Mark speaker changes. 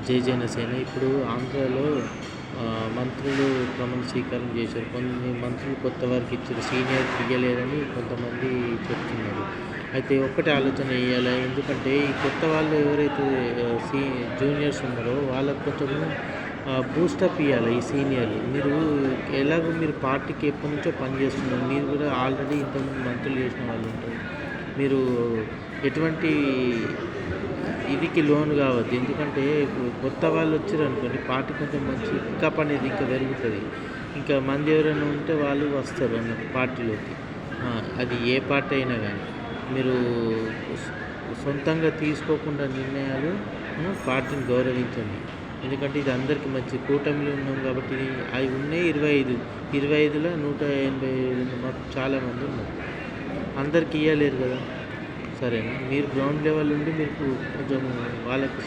Speaker 1: జై జనసేన ఇప్పుడు ఆంధ్రాలో మంత్రులు ప్రమాణ స్వీకారం చేశారు. కొన్ని మంత్రులు కొత్త వారికి ఇచ్చారు. సీనియర్‌కి ఇయ్యలేదని కొంతమంది చెప్తున్నారు. అయితే ఒక్కటే ఆలోచన చేయాలి. ఎందుకంటే ఈ కొత్త వాళ్ళు ఎవరైతే ఆహ్, సీ జూనియర్స్ ఉన్నారో వాళ్ళకి కొంచెము బూస్టప్ ఇయ్యాలి ఈ సీనియర్‌లు. ఎలాగో మీరు పార్టీకి ఎప్పటినుంచో పనిచేస్తున్నారు. మీరు కూడా ఆల్రెడీ ఇంతకుముందు మంత్రులు చేసిన వాళ్ళు ఉంటారు. మీరు ఎటువంటి ఇదికి లోను కావద్దు. ఎందుకంటే ఇప్పుడు కొత్త వాళ్ళు వచ్చిర్రనుకోండి పార్టీ కొంచెం మంచి పికప్ అనేది ఇంకా పెరుగుతది. ఇంకా మంది ఎవరైనా ఉంటే వాళ్ళు వస్తారు అన్నట్టు పార్టీలోకి. అది ఏ పార్టీ అయినా గానీ. మీరు సొ సొంతంగా తీసుకోకుండా నిర్ణయాలు పార్టీని గౌరవించండి. ఎందుకంటే ఇది అందరికీ మంచిది. కూటమిలో ఉన్నాం కాబట్టి అవి ఉన్నాయి 25. 25లో 185 మాకు చాలామంది ఉన్నారు. అందరికి ఇయ్యలేరు కదా! సరేనా? మీరు గ్రౌండ్ లెవెల్ నుండి మీరు కొంచెం వాళ్ళకి